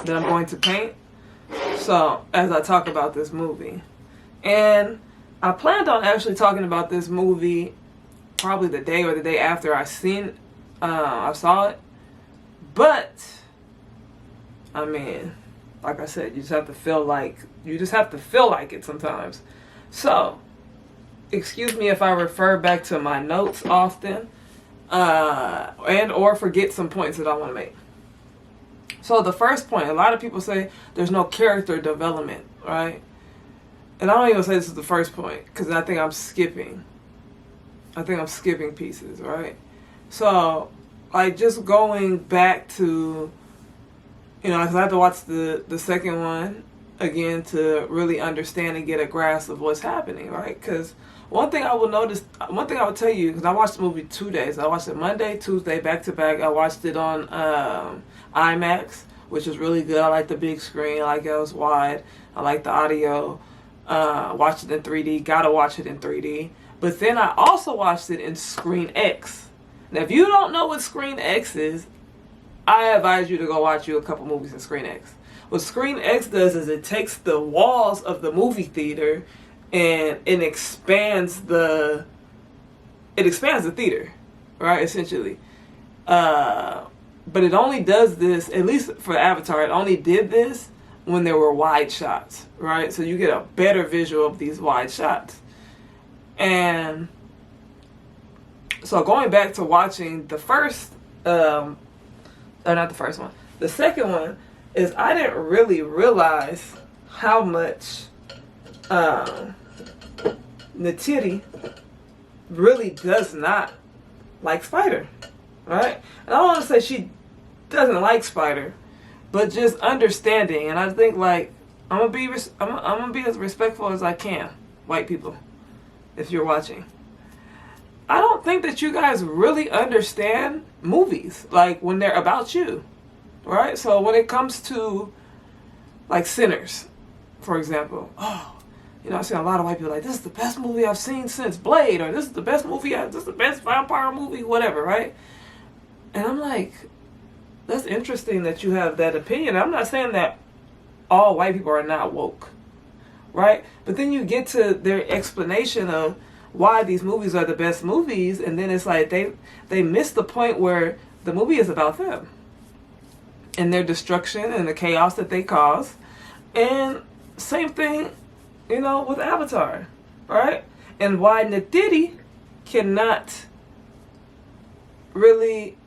that I'm going to paint. So, as I talk about this movie. And I planned on actually talking about this movie probably the day or the day after I saw it. But, I mean, like I said, you just have to feel like it sometimes. So, excuse me if I refer back to my notes often, and or forget some points that I want to make. So the first point, a lot of people say there's no character development, right? And I don't even say this is the first point, because I think I'm skipping pieces, right? So, like, just going back to, because I have to watch the second one again to really understand and get a grasp of what's happening, right? Because one thing I will tell you, because I watched the movie 2 days. I watched it Monday, Tuesday, back to back. I watched it on IMAX, which is really good. I like the big screen. I like it was wide. I like the audio. Watched it in 3D. Gotta watch it in 3D. But then I also watched it in Screen X. Now, if you don't know what Screen X is, I advise you to go watch a couple movies in Screen X. What Screen X does is it takes the walls of the movie theater and it expands the theater, right? Essentially. But it only does this, at least for Avatar, it only did this when there were wide shots, right? So you get a better visual of these wide shots. And so going back to watching the first, not the first one, the second one, is I didn't really realize how much Neytiri really does not like Spider, right? And I don't want to say she doesn't like Spider, but just understanding. And I think, like, I'm gonna be as respectful as I can, white people, if you're watching. I don't think that you guys really understand movies, like, when they're about you, right? So when it comes to, like, Sinners, for example, I see a lot of white people like, this is the best movie I've seen since Blade, or this is the best this is the best vampire movie, whatever, right? And I'm like, that's interesting that you have that opinion. I'm not saying that all white people are not woke, right? But then you get to their explanation of why these movies are the best movies, and then it's like they miss the point where the movie is about them and their destruction and the chaos that they cause. And same thing, with Avatar, right? And why Neytiri cannot really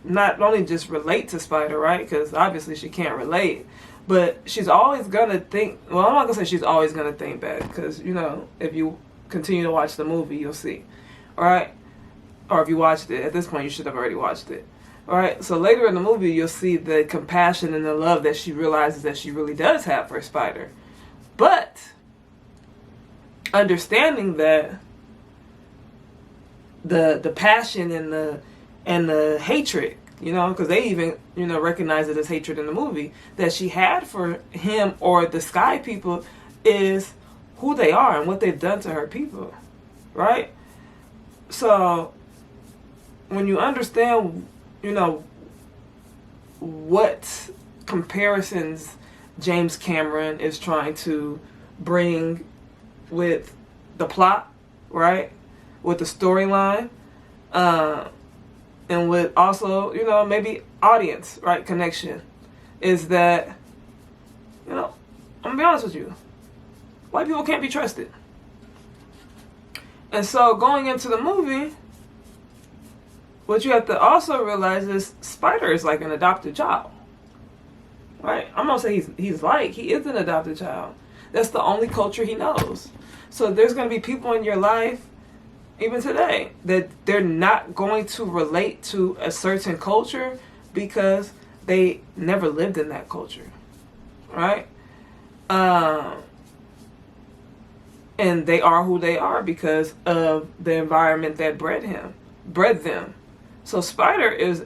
not only just relate to Spider, right? Because obviously she can't relate, but she's always gonna think. Well, I'm not gonna say she's always gonna think bad, because if you continue to watch the movie, you'll see, all right? Or if you watched it at this point, you should have already watched it, all right? So later in the movie, you'll see the compassion and the love that she realizes that she really does have for Spider, but understanding that the passion and the hatred, because they even, recognize it as hatred in the movie, that she had for him or the Sky People is who they are and what they've done to her people, right? So when you understand, what comparisons James Cameron is trying to bring with the plot, right? With the storyline, and with also, maybe audience, right, connection, is that, I'm gonna be honest with you, white people can't be trusted. And so going into the movie, what you have to also realize is Spider is like an adopted child, right? I'm gonna say he is an adopted child. That's the only culture he knows. So there's gonna be people in your life, even today, that they're not going to relate to a certain culture because they never lived in that culture, right? And they are who they are because of the environment that bred them. So Spider is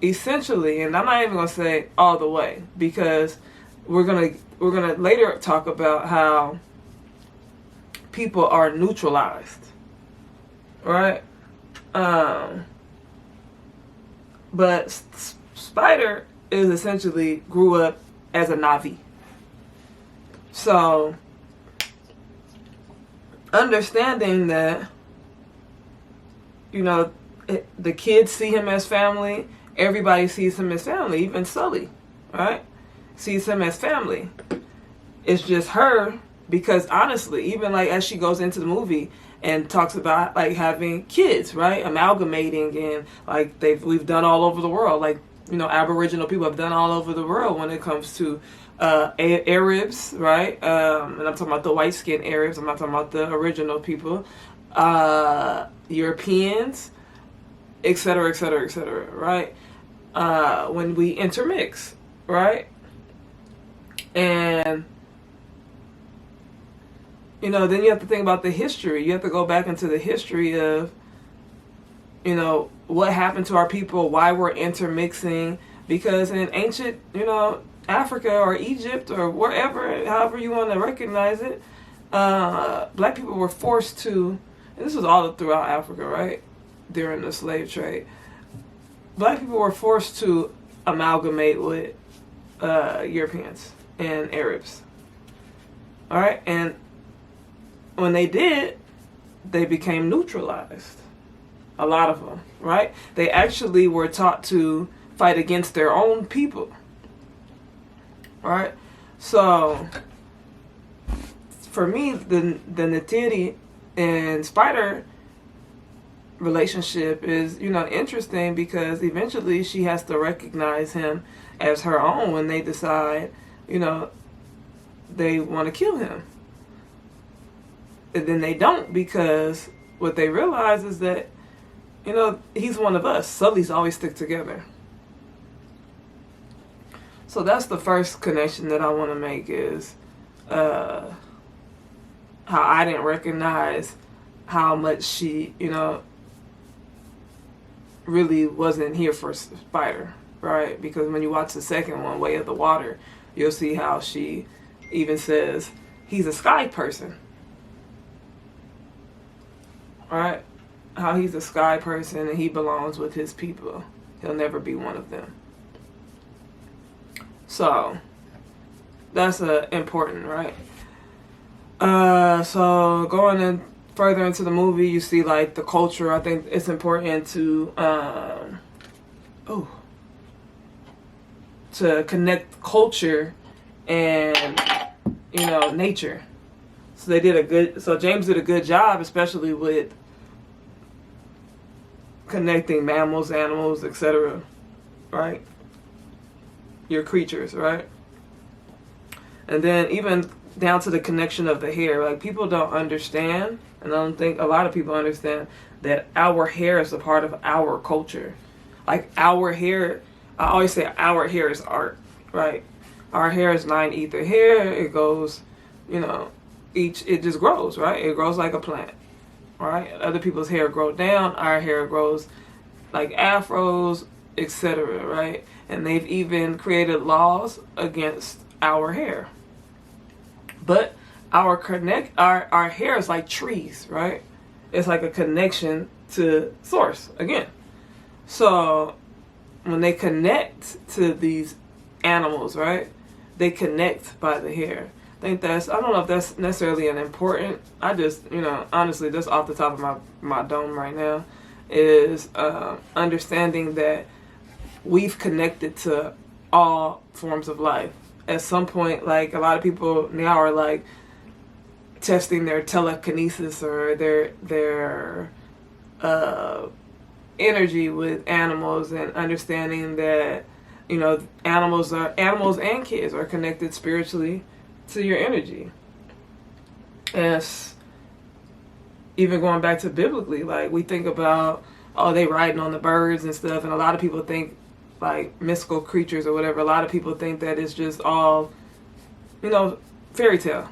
essentially, and I'm not even gonna say all the way, because we're gonna later talk about how people are neutralized, right? But Spider is essentially grew up as a Na'vi. So understanding that, the kids see him as family, everybody sees him as family, even Sully, right? Sees him as family. It's just her, because honestly, even like as she goes into the movie and talks about like having kids, right? Amalgamating, and like we've done all over the world. Like, Aboriginal people have done all over the world when it comes to Arabs, right? And I'm talking about the white skinned Arabs. I'm not talking about the original people. Europeans, etc., etc., etc., right? When we intermix, right? And then you have to think about the history. You have to go back into the history of, what happened to our people, why we're intermixing. Because in ancient, Africa or Egypt or wherever, however you want to recognize it, black people were forced to, and this was all throughout Africa, right? During the slave trade. Black people were forced to amalgamate with Europeans and Arabs. All right? And when they did, they became neutralized. A lot of them, right? They actually were taught to fight against their own people. Right? So, for me, the Neytiri and Spider relationship is, interesting, because eventually she has to recognize him as her own when they decide, they want to kill him. And then they don't, because what they realize is that, he's one of us. Sully's always stick together. So that's the first connection that I want to make, is how I didn't recognize how much she, really wasn't here for Spider, right? Because when you watch the second one, Way of the Water, you'll see how she even says he's a sky person, right? How he's a sky person and he belongs with his people. He'll never be one of them. So that's important, right? So going in further into the movie, you see like the culture. I think it's important to connect culture and nature. So James did a good job, especially with connecting mammals, animals, etc., right? Your creatures, right? And then even down to the connection of the hair. Like, people don't understand, and I don't think a lot of people understand, that our hair is a part of our culture. Like, our hair, I always say our hair is art, right? Our hair is 9 ether hair. It goes, it just grows, right? It grows like a plant, right? Other people's hair grow down. Our hair grows like afros, etc., right? And they've even created laws against our hair. But our hair is like trees, right? It's like a connection to source again. So when they connect to these animals, right? They connect by the hair. I don't know if that's necessarily an important, I just, honestly, just off the top of my dome right now, is understanding that we've connected to all forms of life. At some point, like, a lot of people now are like testing their telekinesis or their energy with animals, and understanding that, animals and kids are connected spiritually to your energy. And even going back to biblically, like, we think about, they riding on the birds and stuff, and a lot of people think like mystical creatures or whatever. A lot of people think that it's just all, fairy tale,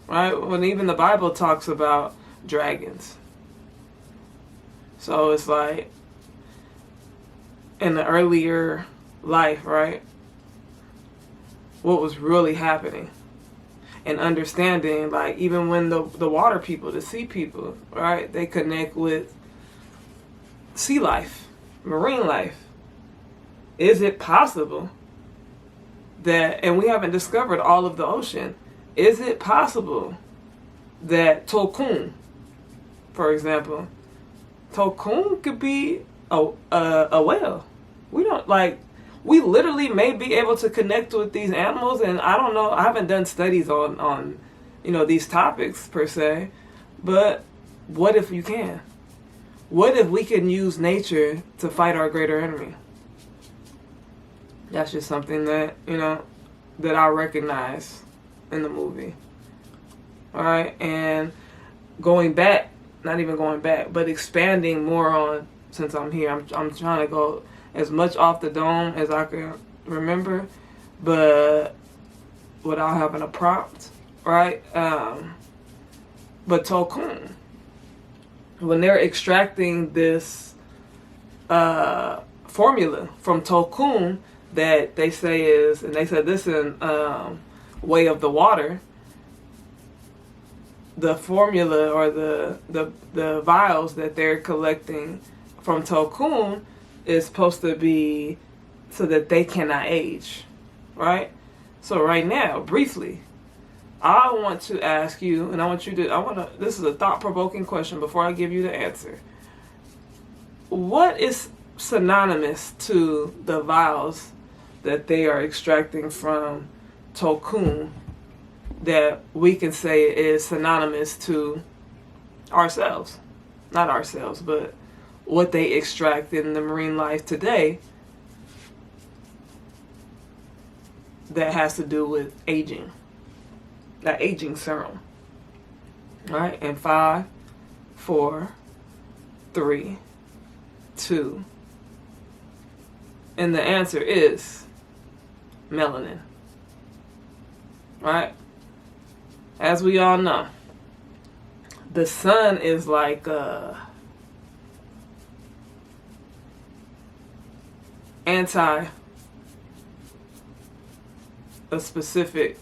right? When even the Bible talks about dragons. So it's like, in the earlier life, right? What was really happening, and understanding, like, even when the water people, the sea people, right? They connect with sea life, marine life. Is it possible that, and we haven't discovered all of the ocean, is it possible that Tolkien, for example, Tolkien could be a whale? We don't, like, we literally may be able to connect with these animals, and I don't know, I haven't done studies on these topics per se, but what if you can? What if we can use nature to fight our greater enemy? That's just something that, that I recognize in the movie. All right, and going back, not even going back, but expanding more on, since I'm here, I'm trying to go as much off the dome as I can remember, but without having a prompt, right? But Tolkien, when they're extracting this formula from Tolkien that they say is, and they said this in Way of the Water, the formula or the vials that they're collecting from Tolkien is supposed to be so that they cannot age, right? So right now, briefly, I want to ask you, and this is a thought-provoking question before I give you the answer. What is synonymous to the vials that they are extracting from Tolkien that we can say is synonymous to ourselves? Not ourselves, but what they extract in the marine life today that has to do with aging. That aging serum. Right? And 5, 4, 3, 2. And the answer is melanin. Right? As we all know, the sun is like anti a specific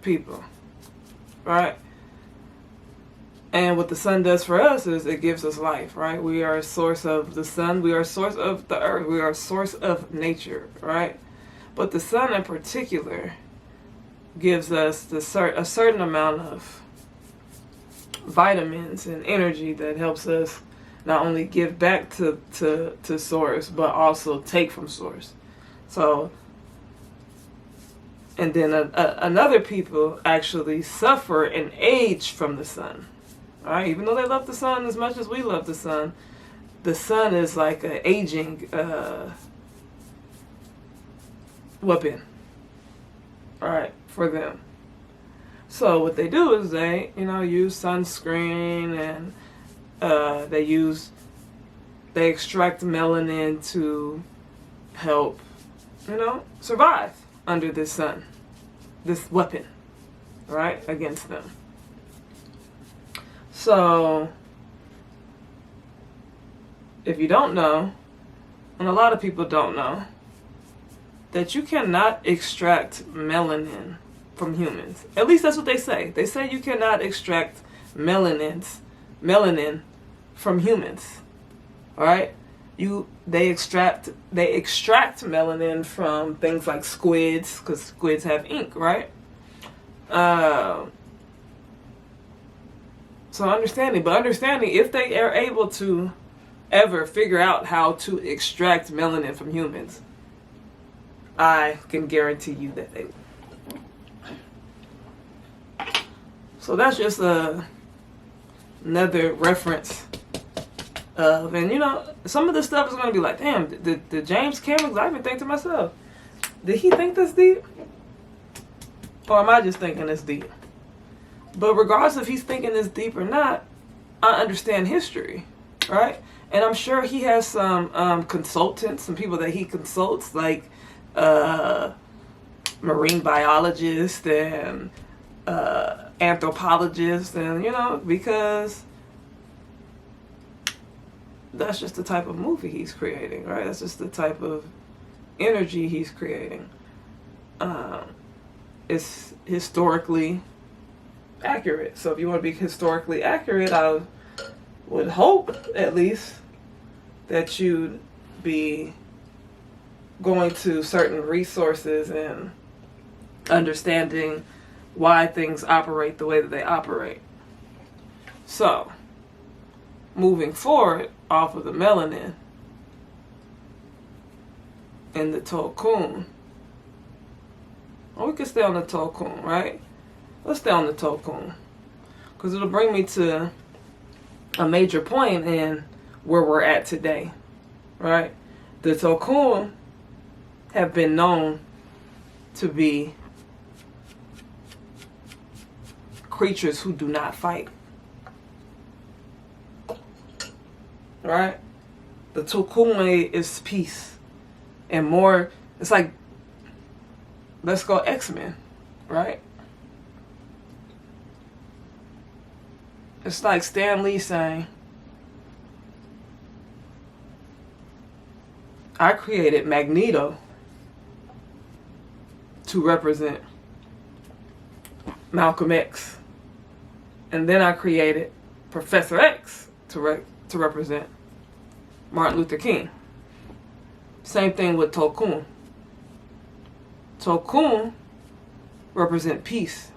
people, right? And what the sun does for us is it gives us life, right? We are a source of the sun. We are a source of the earth. We are a source of nature, right? But the sun in particular gives us a certain amount of vitamins and energy that helps us not only give back to source, but also take from source. So, and then another people actually suffer and age from the sun. Right? Even though they love the sun as much as we love the sun is like an aging weapon, all right, for them. So what they do is they, use sunscreen, and they extract melanin to help, survive under this sun, this weapon, right, against them. So, if you don't know, and a lot of people don't know, that you cannot extract melanin from humans. At least that's what they say. They say you cannot extract melanin from humans. All right? They extract melanin from things like squids, because squids have ink, right? So understanding if they are able to ever figure out how to extract melanin from humans, I can guarantee you that they will. So that's just another reference of, and some of this stuff is going to be like, damn, did James Cameron, I even think to myself, did he think this deep? Or am I just thinking this deep? But regardless if he's thinking this deep or not, I understand history, right? And I'm sure he has some consultants, some people that he consults, like marine biologists and anthropologists, and because that's just the type of movie he's creating, right? That's just the type of energy he's creating. It's historically accurate. So if you want to be historically accurate, I would hope at least that you be going to certain resources and understanding why things operate the way that they operate. So, moving forward off of the melanin and the Tolkun. Well, we can stay on the Tolkun, right? Let's stay on the Tolkun, because it'll bring me to a major point in where we're at today, right? The Tolkun have been known to be creatures who do not fight, right? The Tolkun is peace and more. It's like, let's go X-Men, right? It's like Stan Lee saying, I created Magneto to represent Malcolm X. And then I created Professor X to represent Martin Luther King. Same thing with Tolkun. Tolkun represent peace.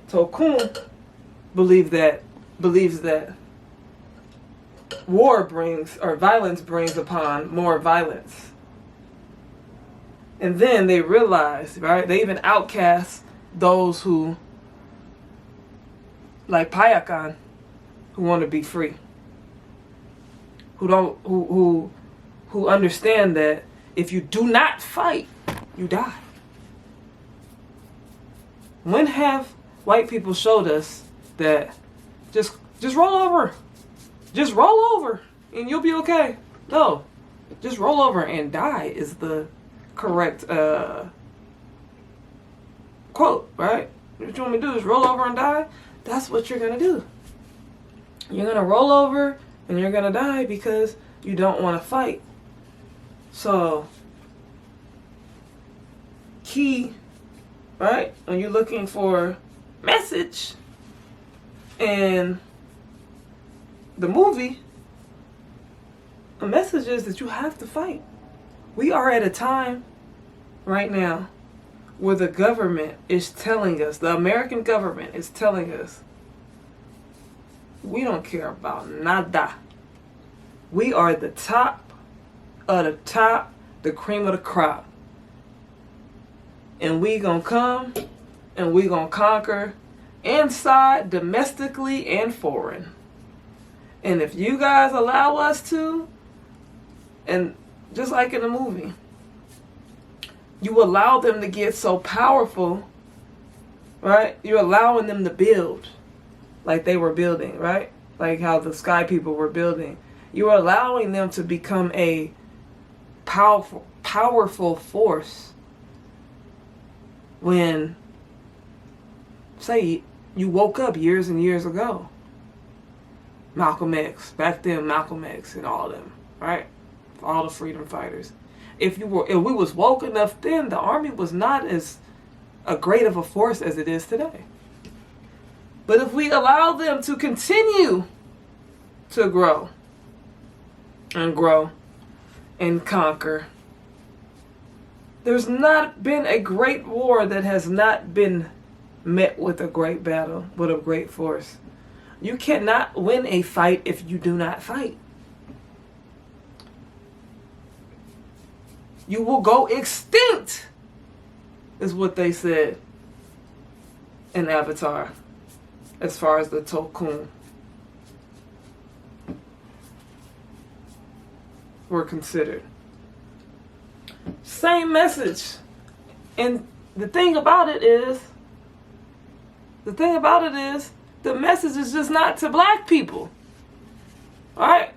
Tolkun believes that war brings, or violence brings upon more violence. And then they realize, right? They even outcast those who, like Payakan, who want to be free. Who understand that if you do not fight, you die. When have white people showed us that just roll over? Just roll over and you'll be okay. No. Just roll over and die is the correct quote, right? What you want me to do is roll over and die? That's what you're going to do. You're going to roll over and you're going to die because you don't want to fight. So, key, right? When you're looking for message in the movie, the message is that you have to fight. We are at a time right now where the government is telling us, the American government is telling us, we don't care about nada. We are the top of the top, the cream of the crop. And we gonna come and we gonna conquer inside, domestically, and foreign. And if you guys allow us to, and just like in the movie, you allow them to get so powerful, right? You're allowing them to build like they were building, right? Like how the sky people were building. You're allowing them to become a powerful force when, say, you woke up years and years ago. Malcolm X, back then Malcolm X and all of them, right? All the freedom fighters. If we was woke enough then, the army was not as a great of a force as it is today. But if we allow them to continue to grow and conquer, there's not been a great war that has not been met with a great battle, with a great force. You cannot win a fight if you do not fight. You will go extinct, is what they said in Avatar, as far as the Tolkun were considered. Same message. And the thing about it is, the message is just not to black people. Alright?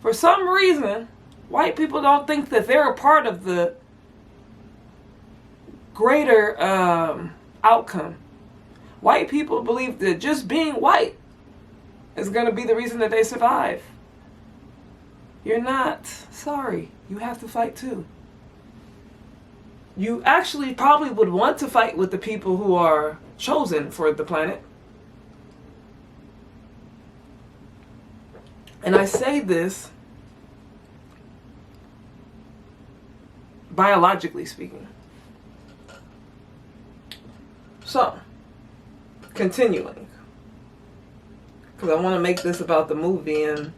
For some reason, white people don't think that they're a part of the greater outcome. White people believe that just being white is going to be the reason that they survive. You're not. Sorry. You have to fight too. You actually probably would want to fight with the people who are chosen for the planet. And I say this biologically speaking. So, continuing, because I want to make this about the movie and,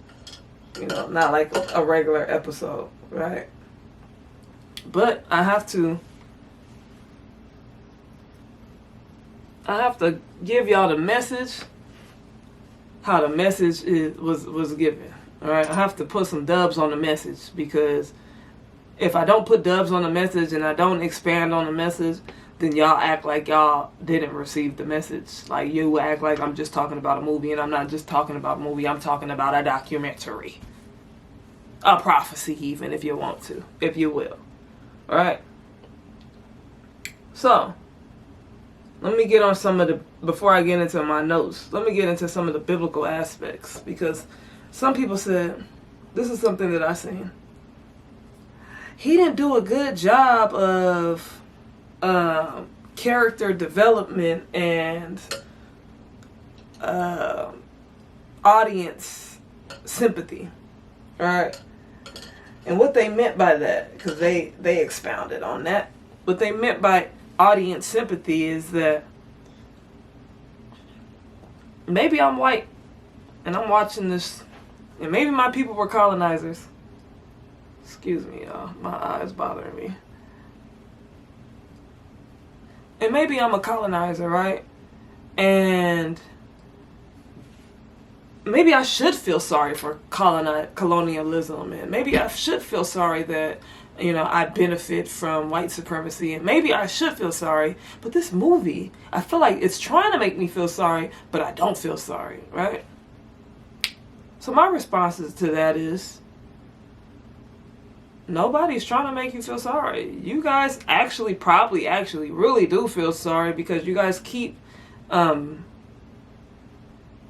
not like a regular episode, right? But I have to give y'all the message, how the message was given. All right, I have to put some dubs on the message, because if I don't put dubs on the message and I don't expand on the message, then y'all act like y'all didn't receive the message. Like, you act like I'm just talking about a movie, and I'm not just talking about a movie. I'm talking about a documentary, a prophecy, even, if you want to, if you will. All right. So, let me get on some of the, before I get into my notes, let me get into some of the biblical aspects, because some people said, this is something that I seen, he didn't do a good job of character development and audience sympathy. All right. And what they meant by that, because they expounded on that, what they meant by audience sympathy is that maybe I'm white and I'm watching this, and maybe my people were colonizers. Excuse me, y'all. My eyes bothering me. And maybe I'm a colonizer, right? And maybe I should feel sorry for colonialism, and maybe I should feel sorry that, I benefit from white supremacy, and maybe I should feel sorry. But this movie, I feel like it's trying to make me feel sorry, but I don't feel sorry, right? So my responses to that is, nobody's trying to make you feel sorry. You guys probably really do feel sorry, because you guys keep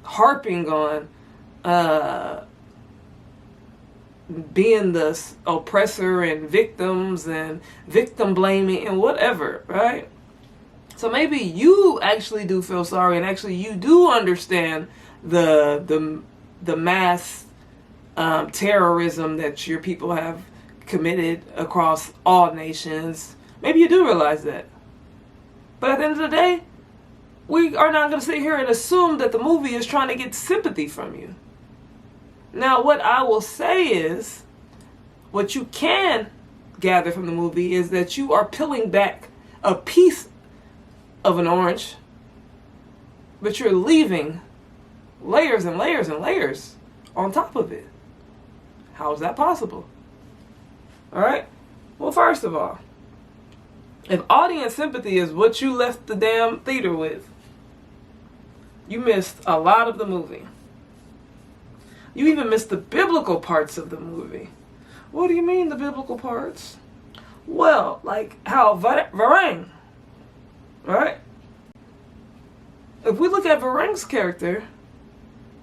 harping on being the oppressor and victims and victim blaming and whatever, right? So maybe you actually do feel sorry, and actually you do understand the mass terrorism that your people have committed across all nations. Maybe you do realize that. But at the end of the day, we are not going to sit here and assume that the movie is trying to get sympathy from you. Now, what I will say is, what you can gather from the movie is that you are peeling back a piece of an orange, but you're leaving layers and layers and layers on top of it. How is that possible? All right? Well, first of all, if audience sympathy is what you left the damn theater with, you missed a lot of the movie. You even missed the biblical parts of the movie. What do you mean, the biblical parts? Well, like how Varang, right? If we look at Varang's character,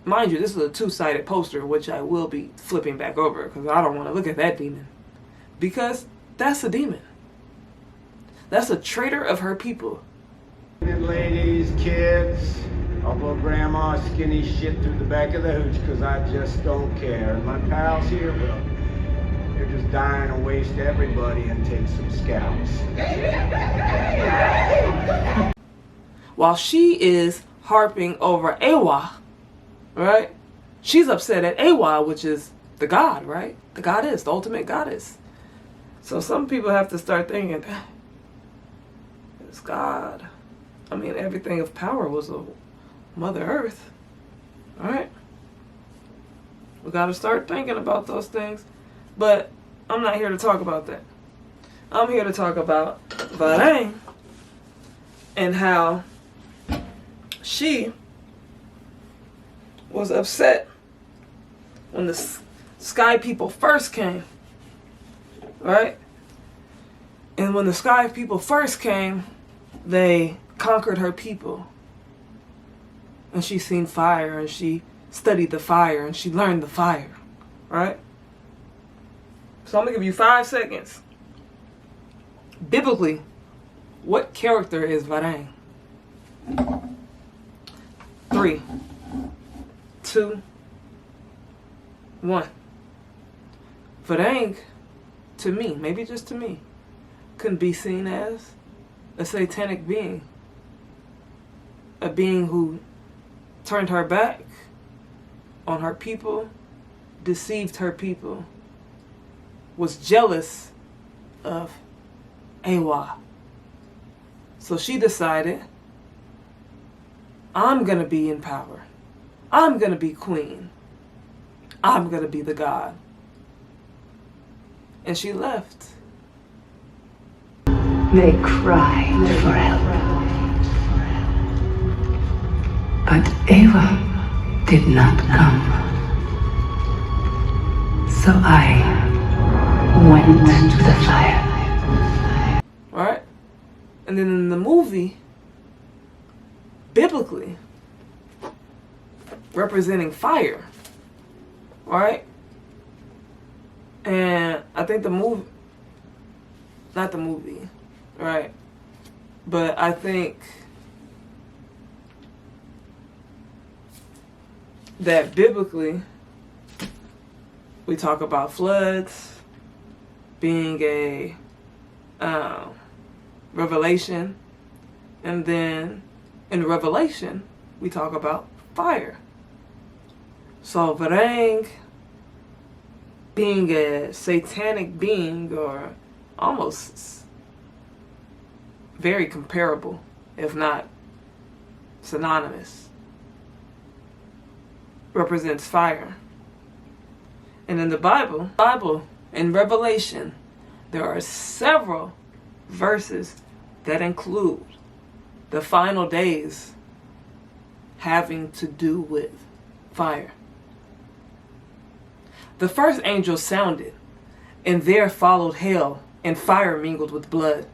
mind you, this is a two-sided poster, which I will be flipping back over, because I don't want to look at that demon. Because that's a demon. That's a traitor of her people. Ladies, kids, I'll blow grandma's skinny shit through the back of the hooch, because I just don't care. And my pals here, well, they're just dying to waste everybody and take some scalps. While she is harping over Awa, right? She's upset at Awa, which is the god, right? The goddess, the ultimate goddess. So some people have to start thinking, it's God. I mean, everything of power was a Mother Earth, right? We got to start thinking about those things. But I'm not here to talk about that. I'm here to talk about Varang and how she was upset when the Sky people first came, right? And when the Sky people first came, they conquered her people. And she seen fire, and she studied the fire, and she learned the fire, right? So I'm going to give you 5 seconds. Biblically, what character is Varang? 3, 2, 1. Varang, to me, maybe just to me, couldn't be seen as a satanic being. A being who turned her back on her people, deceived her people, was jealous of Awa. So she decided, I'm going to be in power. I'm going to be queen. I'm going to be the god. And she left. They cried for help. But Awa did not come. So I went to the fire. Alright? And then in the movie, biblically, representing fire. Alright? And I think the movie, not the movie, right? But I think that biblically, we talk about floods being a revelation, and then in Revelation, we talk about fire. So Varang being a satanic being, or almost very comparable, if not synonymous, represents fire. And in the Bible, in Revelation, there are several verses that include the final days having to do with fire. The first angel sounded, and there followed hail, and fire mingled with blood,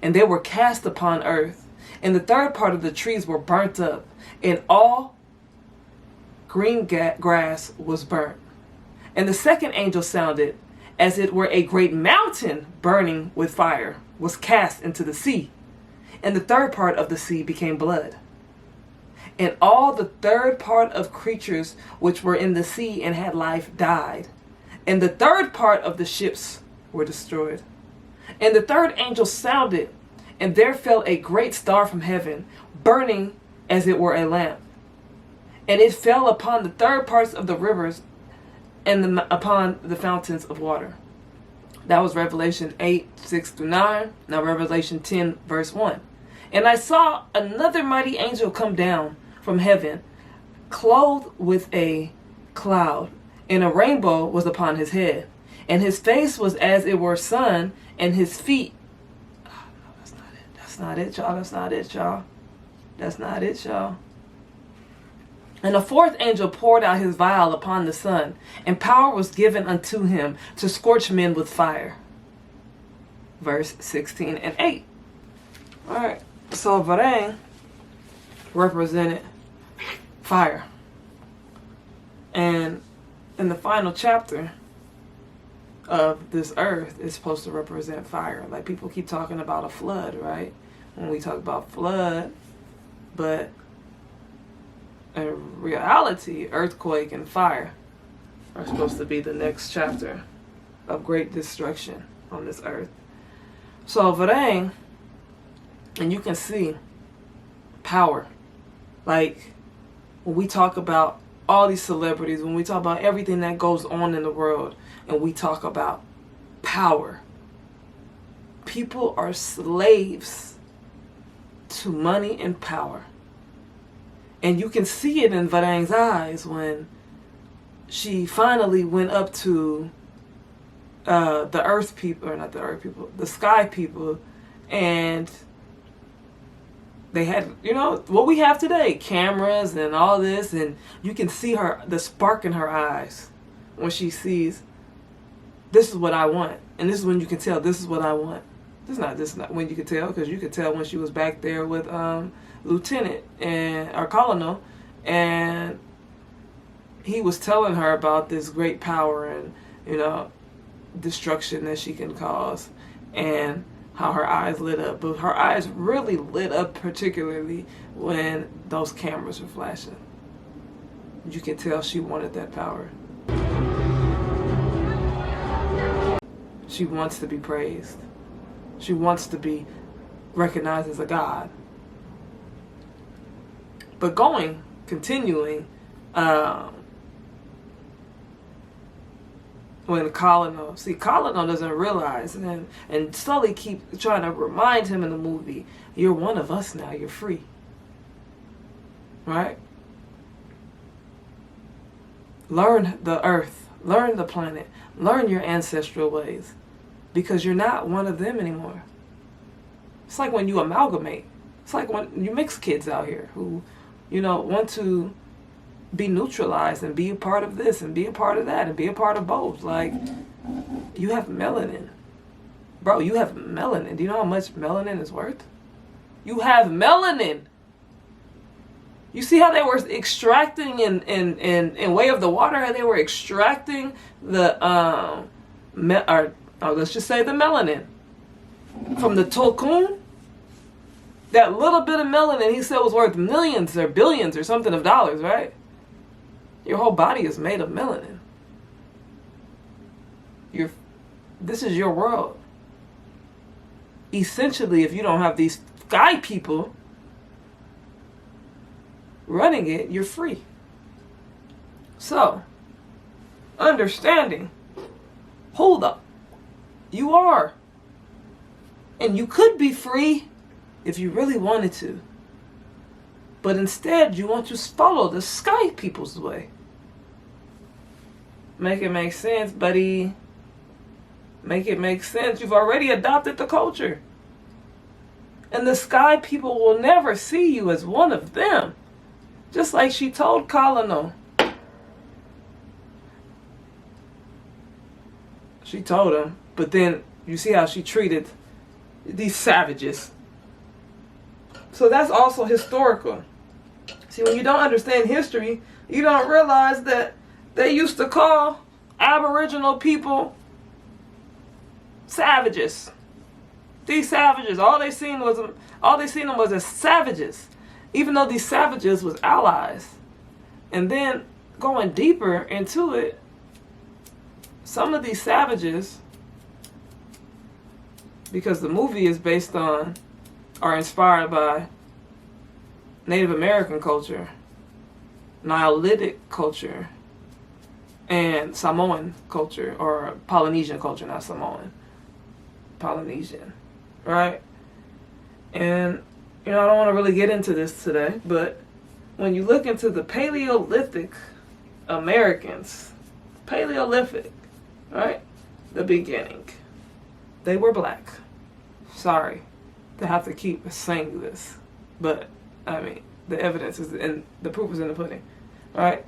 and they were cast upon earth, and the third part of the trees were burnt up, and all green grass was burnt. And the second angel sounded, as it were a great mountain burning with fire, was cast into the sea, and the third part of the sea became blood. And all the third part of creatures which were in the sea and had life died. And the third part of the ships were destroyed. And the third angel sounded, and there fell a great star from heaven, burning as it were a lamp. And it fell upon the third parts of the rivers and upon the fountains of water. That was Revelation 8:6-9. Now Revelation 10, verse 1. And I saw another mighty angel come down from heaven, clothed with a cloud, and a rainbow was upon his head. And his face was as it were sun, and his feet... Oh, no, that's not it. That's not it, y'all. That's not it, y'all. That's not it, y'all. And a fourth angel poured out his vial upon the sun, and power was given unto him to scorch men with fire. Verse 16 and 8. Alright, so Varang represented fire. And in the final chapter of this earth, is supposed to represent fire. Like, people keep talking about a flood, right? When we talk about flood, but in reality, earthquake and fire are supposed to be the next chapter of great destruction on this earth. So Varang, and you can see power. Like, when we talk about all these celebrities, when we talk about everything that goes on in the world, and we talk about power, people are slaves to money and power. And you can see it in Varang's eyes when she finally went up to the earth people, or not the earth people, the sky people, and they had, you know, what we have today, cameras and all this, and you can see her, the spark in her eyes when she sees, this is what I want. And this is when you can tell, this is what I want. This is not when you could tell, because you could tell when she was back there with Lieutenant or Colonel, and he was telling her about this great power and, you know, destruction that she can cause, and how her eyes lit up. But her eyes really lit up particularly when those cameras were flashing. You can tell she wanted that power. She wants to be praised. She wants to be recognized as a god. But continuing, when Colonel doesn't realize, and Sully keep trying to remind him in the movie, you're one of us now, you're free. Right? Learn the earth, learn the planet, learn your ancestral ways, because you're not one of them anymore. It's like when you amalgamate. It's like when you mix kids out here who, want to be neutralized and be a part of this and be a part of that and be a part of both. Like, you have melanin. Bro, you have melanin. Do you know how much melanin is worth? You have melanin. You see how they were extracting in Way of the Water, how they were extracting the, let's just say the melanin from the Tulkun? That little bit of melanin he said was worth millions or billions or something of dollars, right? Your whole body is made of melanin. This is your world. Essentially, if you don't have these sky people running it, you're free. So, understanding, hold up, you are. And you could be free if you really wanted to. But instead, you want to follow the sky people's way. Make it make sense, buddy. Make it make sense. You've already adopted the culture. And the sky people will never see you as one of them. Just like she told Colonel. She told him. But then, you see how she treated these savages. So that's also historical. See, when you don't understand history, you don't realize that they used to call Aboriginal people savages. These savages, all they seen them was as savages, even though these savages was allies. And then going deeper into it, some of these savages, because the movie is based on, are inspired by Native American culture, Nilotic culture, and Samoan culture, or Polynesian culture, not Samoan. Polynesian, right? And, I don't want to really get into this today, but when you look into the Paleolithic Americans, Paleolithic, right? The beginning, they were black. Sorry to have to keep saying this, but the evidence is the proof is in the pudding, right?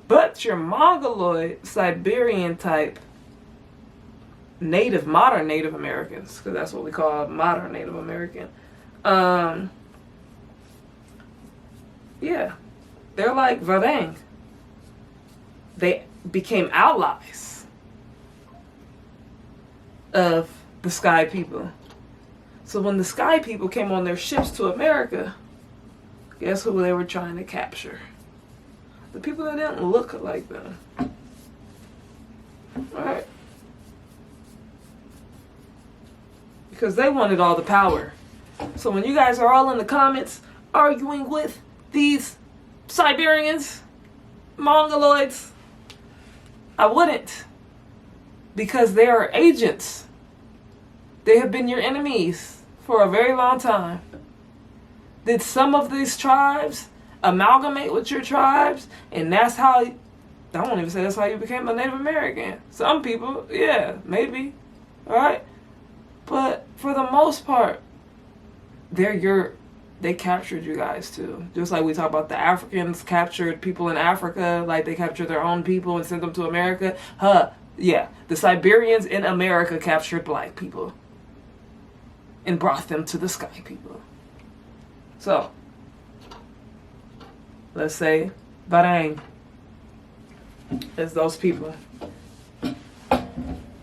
But your Mongoloid, Siberian type modern Native Americans, because that's what we call modern Native American, they're like Varang. They became allies of the sky people. So when the sky people came on their ships to America, guess who they were trying to capture? The people that didn't look like them. Right? Because they wanted all the power. So when you guys are all in the comments arguing with these Siberians, Mongoloids, I wouldn't. Because they are agents. They have been your enemies for a very long time. Did some of these tribes amalgamate with your tribes? And that's how, I won't even say that's how you became a Native American. Some people, yeah, maybe. Alright? But for the most part, they captured you guys too. Just like we talk about the Africans captured people in Africa, like they captured their own people and sent them to America. Yeah, the Siberians in America captured black people and brought them to the sky people. So, let's say Barang is those people.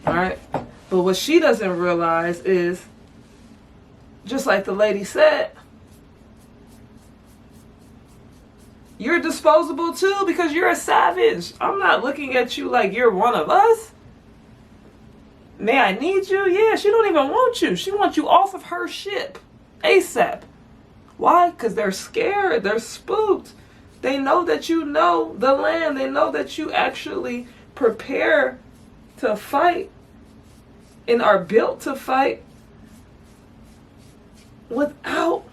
Alright? But what she doesn't realize is, just like the lady said, you're disposable too because you're a savage. I'm not looking at you like you're one of us. May I need you? Yeah, she don't even want you. She wants you off of her ship ASAP. Why? Because they're scared. They're spooked. They know that you know the land. They know that you actually prepare to fight and are built to fight without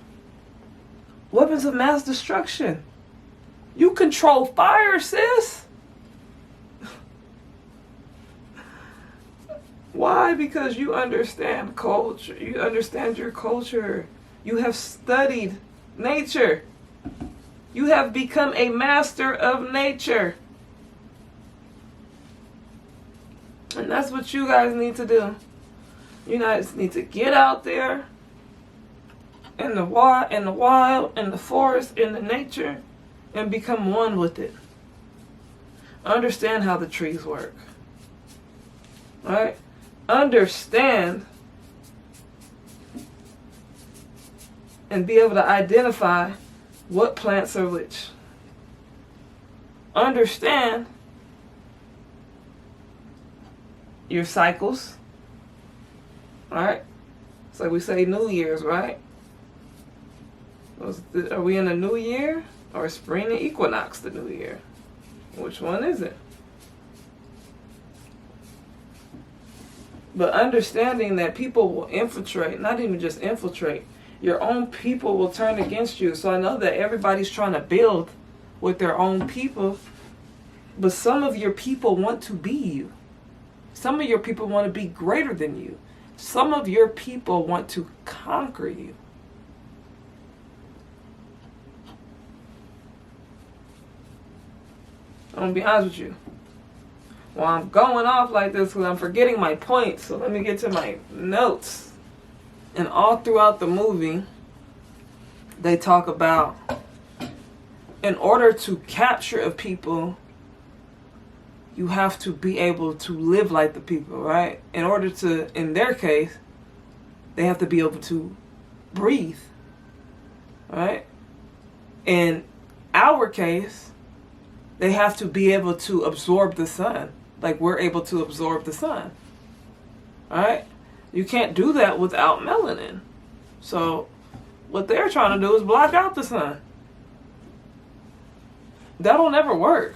weapons of mass destruction. You control fire, sis. Why? Because you understand culture. You understand your culture. You have studied nature. You have become a master of nature. And that's what you guys need to do. You guys need to get out there in the wild, in the forest, in the nature, and become one with it. Understand how the trees work. Right? Understand and be able to identify what plants are which. Understand your cycles. Alright? It's like we say New Year's, right? Are we in a new year? Or spring and equinox the new year? Which one is it? But understanding that people will infiltrate, not even just infiltrate, your own people will turn against you. So I know that everybody's trying to build with their own people, but some of your people want to be you. Some of your people want to be greater than you. Some of your people want to conquer you. I'm going to be honest with you. Well, I'm going off like this because I'm forgetting my points. So let me get to my notes. And all throughout the movie, they talk about in order to capture a people, you have to be able to live like the people, right? In order to, in their case, they have to be able to breathe, right? In our case, they have to be able to absorb the sun. Like we're able to absorb the sun. Alright? You can't do that without melanin. So what they're trying to do is block out the sun. That'll never work.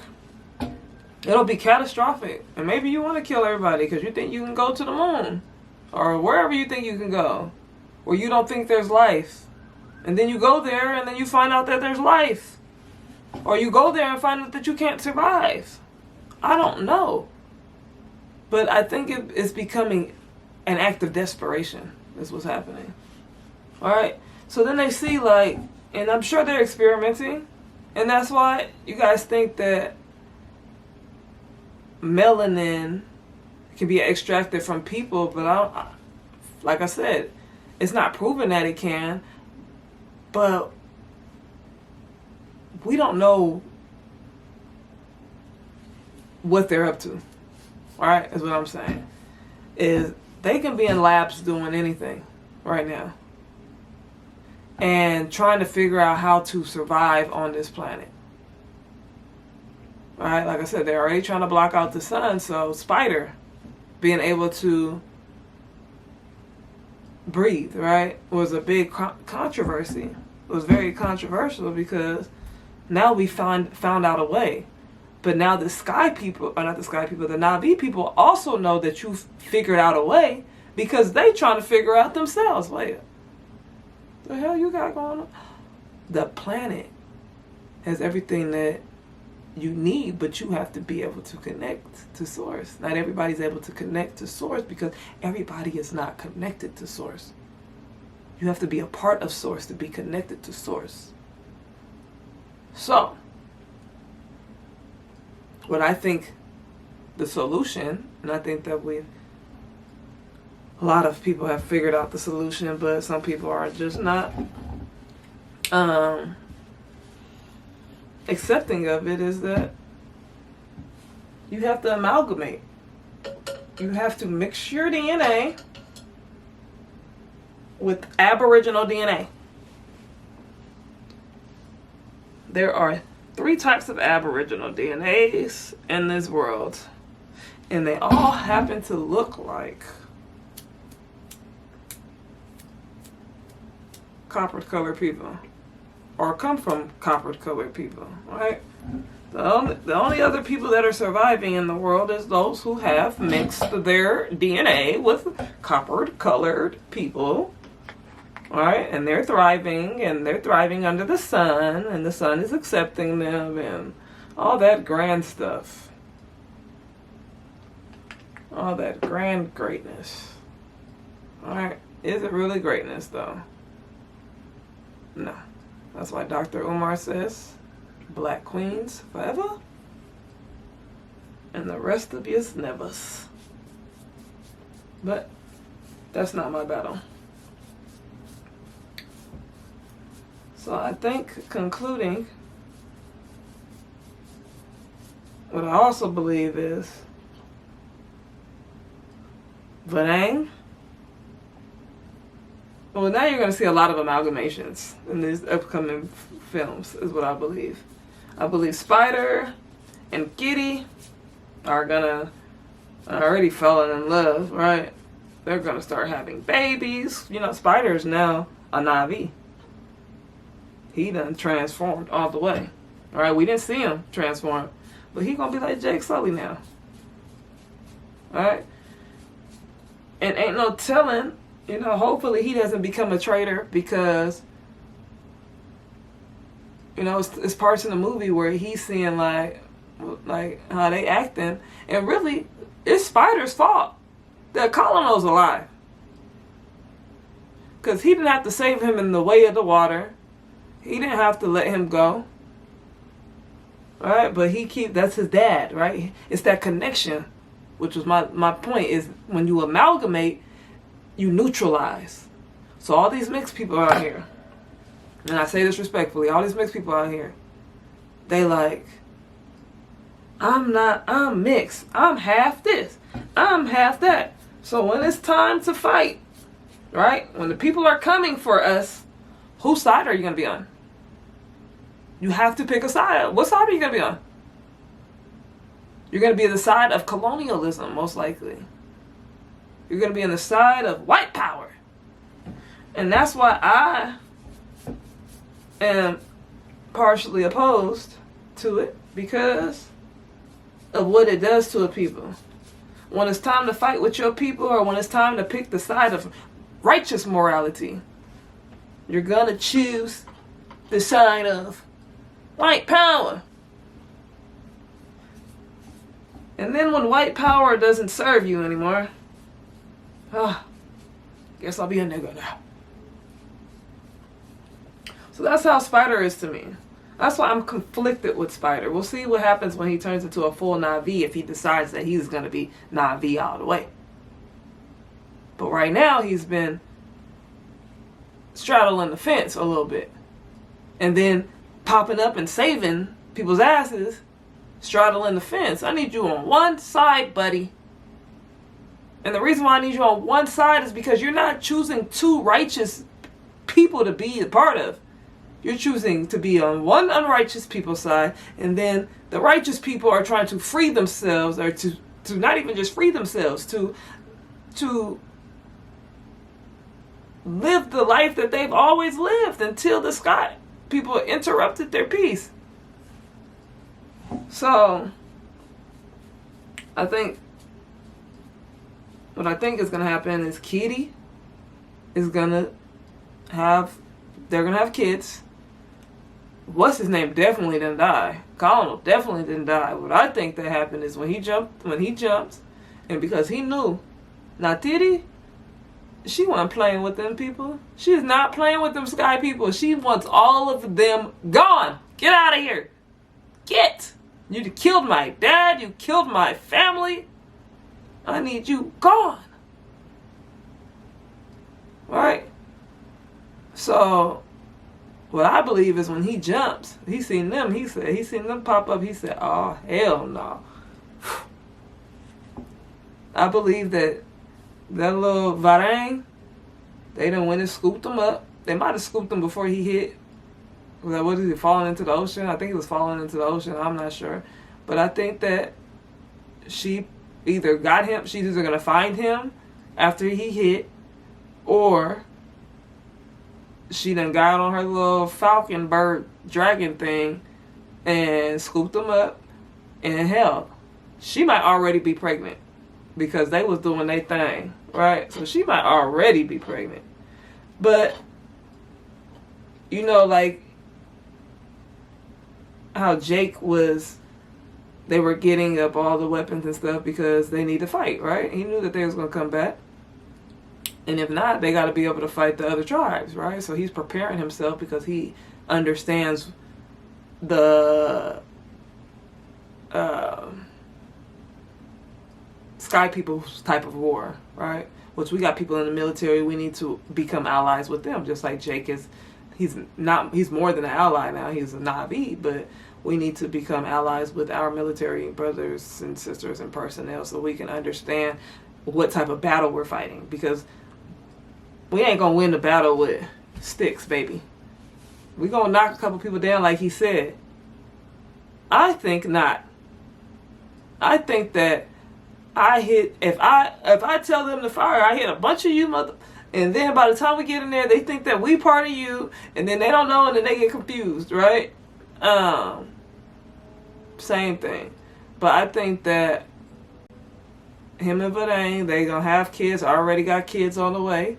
It'll be catastrophic. And maybe you want to kill everybody because you think you can go to the moon. Or wherever you think you can go. Or you don't think there's life. And then you go there and then you find out that there's life. Or you go there and find out that you can't survive. I don't know. But I think it's becoming an act of desperation. Is what's happening. Alright? So then they see like, and I'm sure they're experimenting. And that's why you guys think that melanin can be extracted from people. But like I said, it's not proven that it can. But we don't know what they're up to. Alright, is what I'm saying. Is they can be in labs doing anything right now. And trying to figure out how to survive on this planet. Alright, like I said, they're already trying to block out the sun, so Spider being able to breathe, right, was a big controversy. It was very controversial because now we found out a way. But now the Sky people, or not the Sky people, the Na'vi people also know that you've figured out a way because they trying to figure out themselves. Wait, the hell you got going on? The planet has everything that you need, but you have to be able to connect to Source. Not everybody's able to connect to Source because everybody is not connected to Source. You have to be a part of Source to be connected to Source. So, what I think the solution, and I think that a lot of people have figured out the solution, but some people are just not accepting of it, is that you have to amalgamate. You have to mix your DNA with Aboriginal DNA. There are 3 types of Aboriginal DNAs in this world, and they all happen to look like copper colored people, or come from copper colored people, right? The only other people that are surviving in the world is those who have mixed their DNA with copper colored people, right? And they're thriving under the sun, and the sun is accepting them, and all that grand stuff. All that grand greatness. Alright, is it really greatness though? No. That's why Dr. Umar says, Black queens forever, and the rest of yous nevers. But that's not my battle. So I think, concluding, what I also believe is Varang. Well, now you're going to see a lot of amalgamations in these upcoming films, is what I believe. I believe Spider and Kitty are gonna already fallen in love, right? They're gonna start having babies. You know, Spider's now a Na'vi. He done transformed all the way. Alright, we didn't see him transform, but he gonna be like Jake Sully now. Alright? And ain't no telling, you know, hopefully he doesn't become a traitor, because you know, it's parts in the movie where he's seeing like how they acting, and really, it's Spider's fault that Colonel's alive, because he didn't have to save him in the way of the water. He didn't have to let him go, right? But that's his dad, right? It's that connection, which was my point. Is when you amalgamate, you neutralize. So all these mixed people out here, and I say this respectfully, all these mixed people out here, they like, I'm mixed. I'm half this. I'm half that. So when it's time to fight, right? When the people are coming for us, whose side are you going to be on? You have to pick a side. What side are you going to be on? You're going to be on the side of colonialism, most likely. You're going to be on the side of white power. And that's why I am partially opposed to it, because of what it does to a people. When it's time to fight with your people, or when it's time to pick the side of righteous morality, you're gonna choose the side of white power. And then when white power doesn't serve you anymore, guess I'll be a nigga now. So that's how Spider is to me. That's why I'm conflicted with Spider. We'll see what happens when he turns into a full Na'vi, if he decides that he's going to be Na'vi all the way. But right now, he's been straddling the fence a little bit. And then popping up and saving people's asses, straddling the fence. I need you on one side, buddy. And the reason why I need you on one side is because you're not choosing two righteous people to be a part of. You're choosing to be on one unrighteous people's side, and then the righteous people are trying to free themselves, or to not even just free themselves, to live the life that they've always lived until the Scott people interrupted their peace. So, I think what I think is going to happen is Kitty is going to they're going to have kids. What's his name definitely didn't die. Colonel definitely didn't die. What I think that happened is when he jumps, and because he knew, Natiri, she wasn't playing with them people. She is not playing with them sky people. She wants all of them gone. Get out of here. Get. You killed my dad. You killed my family. I need you gone. Right? So, what I believe is when he jumps, he seen them pop up, he said, oh, hell no. I believe that little Varang, they done went and scooped him up. They might have scooped him before he hit. What is he, falling into the ocean? I think he was falling into the ocean, I'm not sure. But I think that she either got him, she's either going to find him after he hit, or she done got on her little falcon bird dragon thing and scooped them up. And hell, she might already be pregnant because they was doing their thing, right? So she might already be pregnant. But, you know, like how Jake was, they were getting up all the weapons and stuff because they need to fight, right? He knew that they was going to come back. And if not, they got to be able to fight the other tribes, right? So he's preparing himself because he understands the Sky People's type of war, right? Which we got people in the military, we need to become allies with them, just like Jake is. He's more than an ally now, he's a Na'vi, but we need to become allies with our military brothers and sisters and personnel so we can understand what type of battle we're fighting, because we ain't gonna win the battle with sticks, baby. We gonna knock a couple people down like he said. I think not. I think that if I tell them to fire, I hit a bunch of you mother, and then by the time we get in there, they think that we part of you, and then they don't know, and then they get confused, right? Same thing. But I think that him and Vadang, they gonna have kids, already got kids on the way,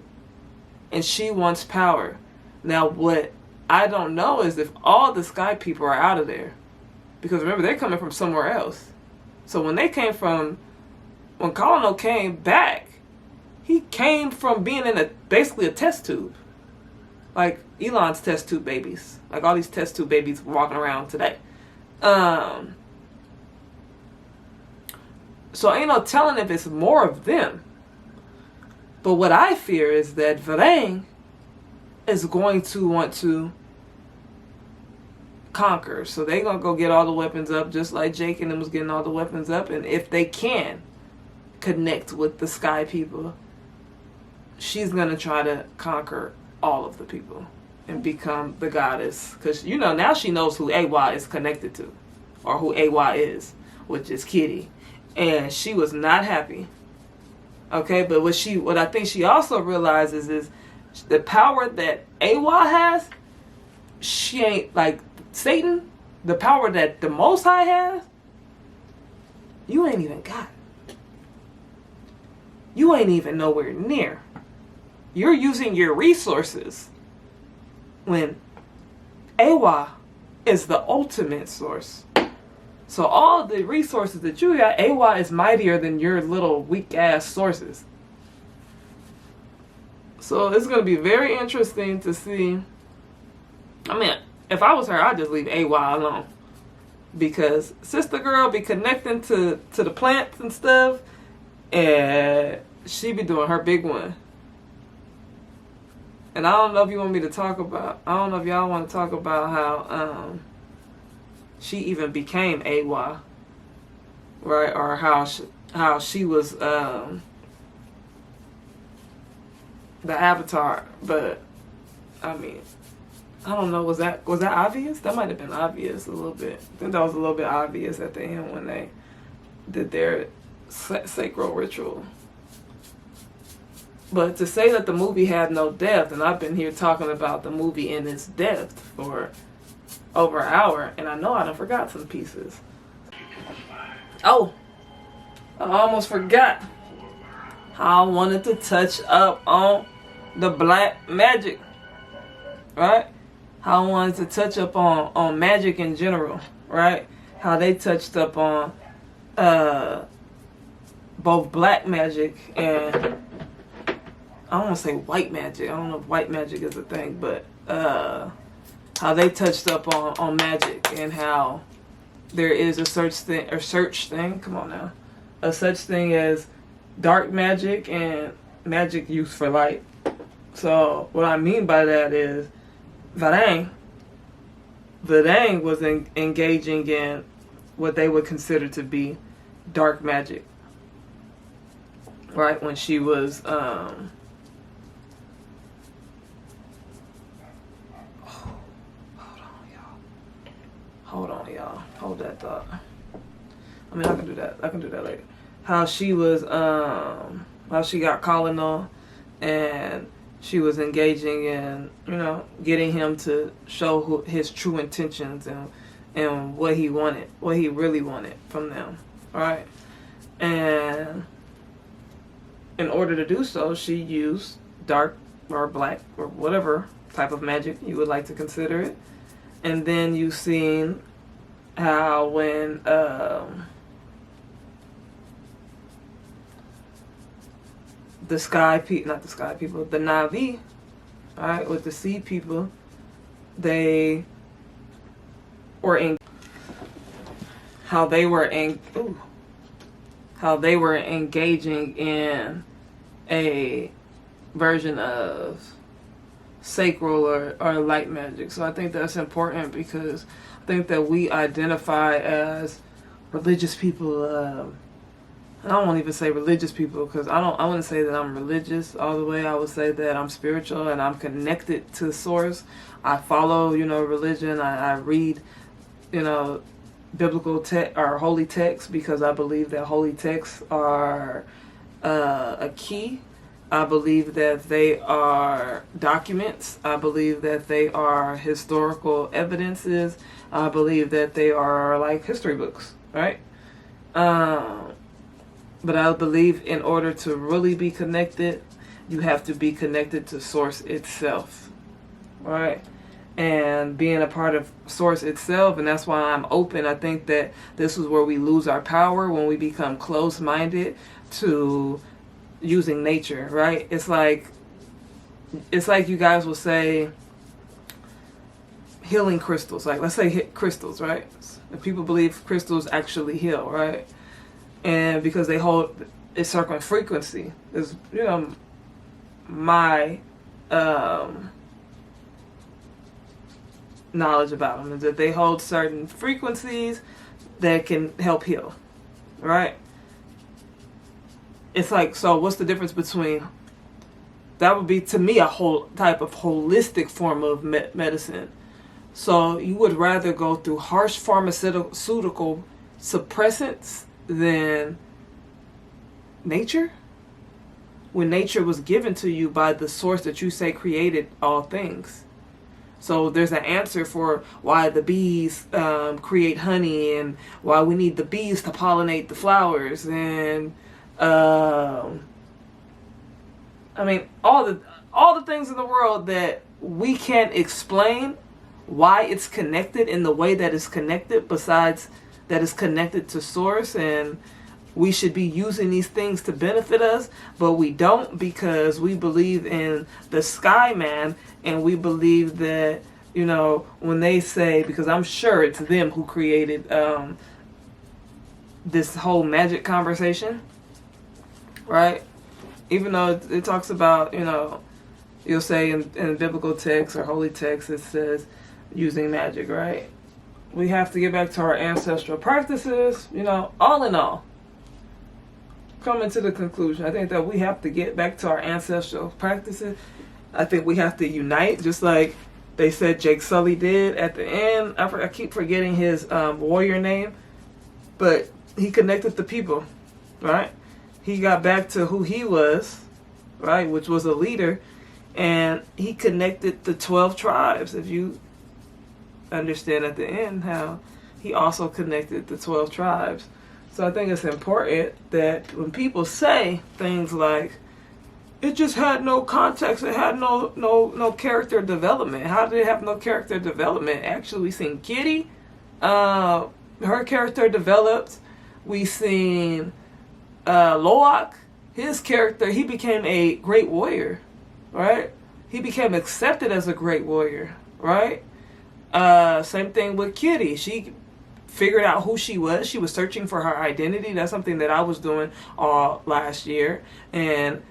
and she wants power. Now, what I don't know is if all the Sky people are out of there. Because remember, they're coming from somewhere else. So when Colonel came back, he came from being in basically a test tube. Like Elon's test tube babies. Like all these test tube babies walking around today. So ain't no telling if it's more of them. But what I fear is that Varang is going to want to conquer. So they gonna go get all the weapons up, just like Jake and them was getting all the weapons up. And if they can connect with the Sky people, she's gonna try to conquer all of the people and become the goddess. Because, you know, now she knows who Awa is connected to, or who Awa is, which is Kitty. And she was not happy. Okay, but what I think she also realizes is the power that Awa has, she ain't like Satan, the power that the Most High has, you ain't even got. You ain't even nowhere near. You're using your resources when Awa is the ultimate source. So all the resources that you got, Awa is mightier than your little weak ass sources. So it's going to be very interesting to see. I mean, if I was her, I'd just leave Awa alone. Because Sister Girl be connecting to the plants and stuff. And she be doing her big one. And I don't know if you want me to talk about, I don't know if y'all want to talk about how she even became Awa. Right? Or how she was the Avatar. But, I mean, I don't know, was that obvious? That might have been obvious a little bit. I think that was a little bit obvious at the end when they did their sacral ritual. But to say that the movie had no depth, and I've been here talking about the movie in its depth for over an hour, and I know I done forgot some pieces. Oh, I almost forgot how I wanted to touch up on the black magic, right? How I wanted to touch up on magic in general, right? How they touched up on both black magic and, I don't want to say white magic. I don't know if white magic is a thing, but how they touched up on magic and how there is a such thing. Come on now, a such thing as dark magic and magic used for light. So what I mean by that is Varang was engaging in what they would consider to be dark magic, right? When she was Hold on, y'all. Hold that thought. I mean, I can do that later. How she was, how she got Colonel, and she was engaging in, getting him to show his true intentions and what he wanted, what he really wanted from them, right? And in order to do so, she used dark or black or whatever type of magic you would like to consider it. And then you've seen how when the Na'vi, right, with the sea people, they were how they were engaging in a version of sacral or light magic. So I think that's important because I think that we identify as religious people. I don't even say religious people because I wouldn't say that I'm religious all the way. I would say that I'm spiritual and I'm connected to the source. I follow, religion. I read, biblical text or holy texts because I believe that holy texts are a key. I believe that they are documents. I believe that they are historical evidences. I believe that they are like history books, right? But I believe in order to really be connected, you have to be connected to Source itself, right? And being a part of Source itself, and that's why I'm open. I think that this is where we lose our power when we become closed-minded to using nature, right? It's like you guys will say healing crystals. Like, let's say crystals, right? If people believe crystals actually heal, right? And because they hold a certain frequency, is my knowledge about them is that they hold certain frequencies that can help heal, right? It's like, so what's the difference between that? Would be to me a whole type of holistic form of medicine. So you would rather go through harsh pharmaceutical suppressants than nature, when nature was given to you by the source that you say created all things. So there's an answer for why the bees create honey and why we need the bees to pollinate the flowers, and I mean all the things in the world that we can't explain why it's connected in the way that it's connected, besides that is connected to Source, and we should be using these things to benefit us, but we don't because we believe in the Sky Man, and we believe that, when they say, because I'm sure it's them who created this whole magic conversation, right? Even though it talks about, you'll say in biblical text or holy text, it says using magic, right? We have to get back to our ancestral practices, all in all. Coming to the conclusion, I think that we have to get back to our ancestral practices. I think we have to unite, just like they said Jake Sully did at the end. I keep forgetting his warrior name, but he connected the people, right? He got back to who he was, right, which was a leader, and he connected the 12 tribes. If you understand at the end how he also connected the 12 tribes. So I think it's important that when people say things like, it just had no context, it had no character development. How did it have no character development? Actually, we seen Kitty, her character developed. We seen Loak, his character, he became a great warrior, right? He became accepted as a great warrior, right? Same thing with Kitty. She figured out who she was. She was searching for her identity. That's something that I was doing all last year. And,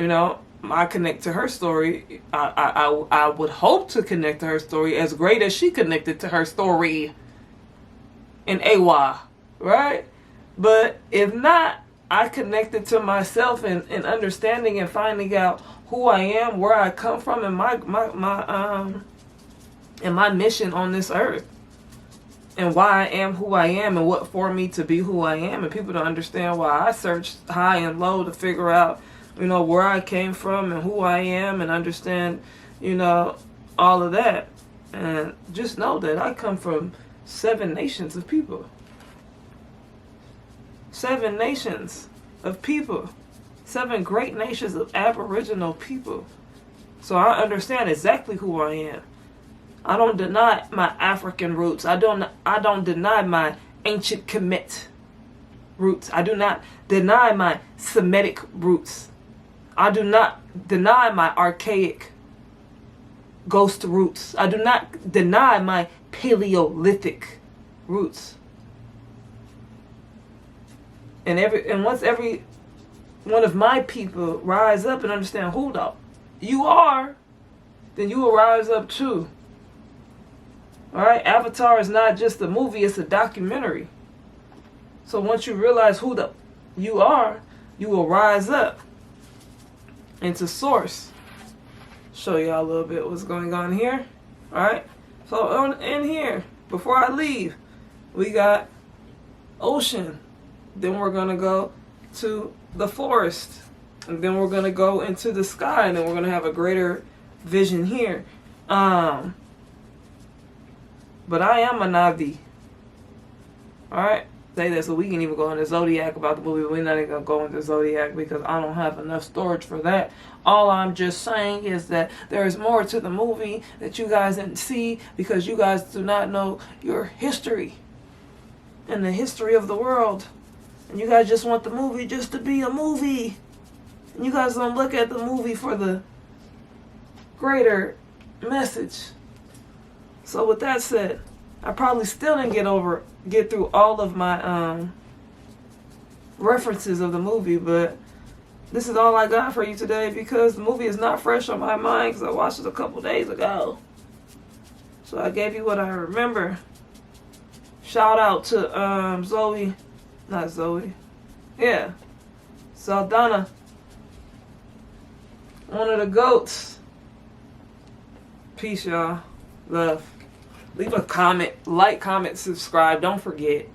I connect to her story. I would hope to connect to her story as great as she connected to her story in Awa, right? But if not, I connected to myself and understanding and finding out who I am, where I come from, and my mission on this earth, and why I am who I am, and what for me to be who I am. And people don't understand why I searched high and low to figure out you know, where I came from and who I am, and understand, you know, all of that. And just know that I come from 7 nations of people. 7 nations of people. 7 great nations of Aboriginal people. So I understand exactly who I am. I don't deny my African roots. I don't deny my ancient Kemet roots. I do not deny my Semitic roots. I do not deny my archaic ghost roots. I do not deny my Paleolithic roots. And once every one of my people rise up and understand who the you are, then you will rise up too. Alright? Avatar is not just a movie, it's a documentary. So once you realize who the you are, you will rise up into source. Show y'all a little bit what's going on here. Alright? So in here, before I leave, we got ocean. Then we're gonna go to the forest. And then we're gonna go into the sky, and then we're gonna have a greater vision here. But I am a Navi. Alright? Say that so we can even go into Zodiac about the movie, but we're not even gonna go into Zodiac because I don't have enough storage for that. All I'm just saying is that there is more to the movie that you guys didn't see because you guys do not know your history and the history of the world. And you guys just want the movie just to be a movie. And you guys don't look at the movie for the greater message. So with that said, I probably still didn't get through all of my references of the movie, but this is all I got for you today because the movie is not fresh on my mind because I watched it a couple days ago. So I gave you what I remember. Shout out to Zoe. Not Zoe. Yeah. Saldana. One of the goats. Peace, y'all. Love. Leave a comment. Like, comment, subscribe. Don't forget.